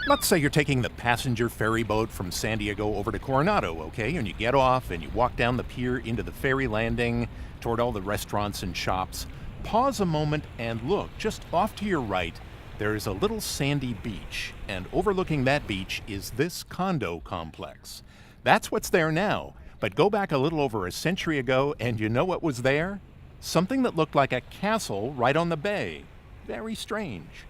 Let's say you're taking the passenger ferry boat from San Diego over to Coronado, okay? And you get off and you walk down the pier into the ferry landing toward all the restaurants and shops. Pause a moment and look. Just off to your right, there is a little sandy beach, and overlooking that beach is this condo complex. That's what's there now, but go back a little over a century ago and you know what was there? Something that looked like a castle right on the bay. Very strange.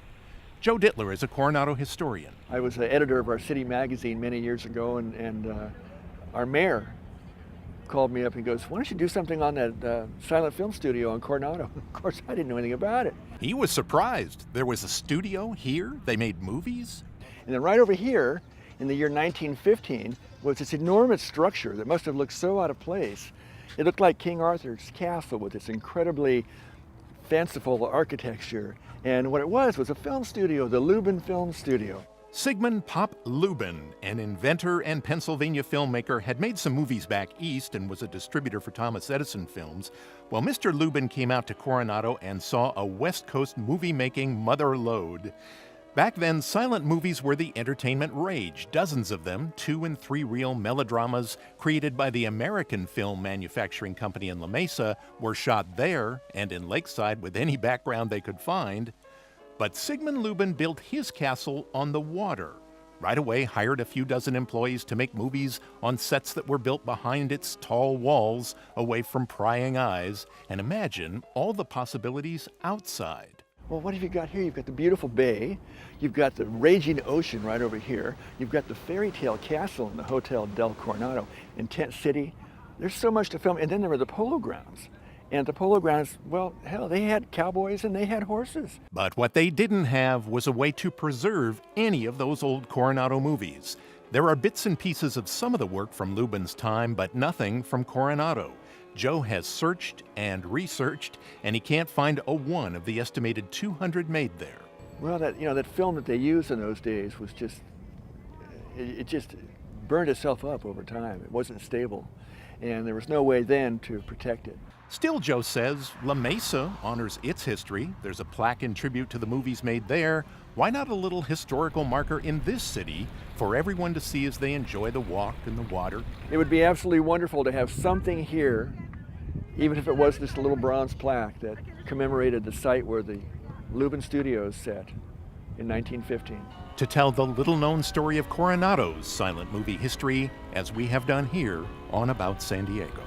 Joe Dittler is a Coronado historian. I was the editor of our city magazine many years ago, and our mayor called me up and goes, "Why don't you do something on that silent film studio in Coronado?" Of course, I didn't know anything about it. He was surprised. There was a studio here? They made movies? And then right over here, in the year 1915, was this enormous structure that must have looked so out of place. It looked like King Arthur's castle with its incredibly fanciful architecture. And what it was a film studio, the Lubin Film Studio. Sigmund Pop Lubin, an inventor and Pennsylvania filmmaker, had made some movies back east and was a distributor for Thomas Edison Films. Well, Mr. Lubin came out to Coronado and saw a West Coast movie-making mother lode. Back then, silent movies were the entertainment rage. Dozens of them, 2- and 3-reel melodramas created by the American Film Manufacturing Company in La Mesa, were shot there and in Lakeside with any background they could find. But Sigmund Lubin built his castle on the water. Right away, hired a few dozen employees to make movies on sets that were built behind its tall walls, away from prying eyes. And imagine all the possibilities outside. Well, what have you got here? You've got the beautiful bay, you've got the raging ocean right over here, you've got the fairy tale castle in the Hotel del Coronado in Tent City. There's so much to film. And then there were the polo grounds. And the polo grounds, well, hell, they had cowboys and they had horses. But what they didn't have was a way to preserve any of those old Coronado movies. There are bits and pieces of some of the work from Lubin's time, but nothing from Coronado. Joe has searched and researched, and he can't find a one of the estimated 200 made there. Well, that film that they used in those days was just, it just burned itself up over time. It wasn't stable, and there was no way then to protect it. Still, Joe says, La Mesa honors its history. There's a plaque in tribute to the movies made there. Why not a little historical marker in this city for everyone to see as they enjoy the walk and the water? It would be absolutely wonderful to have something here, even if it was just a little bronze plaque that commemorated the site where the Lubin Studios set in 1915. To tell the little-known story of Coronado's silent movie history, as we have done here on About San Diego.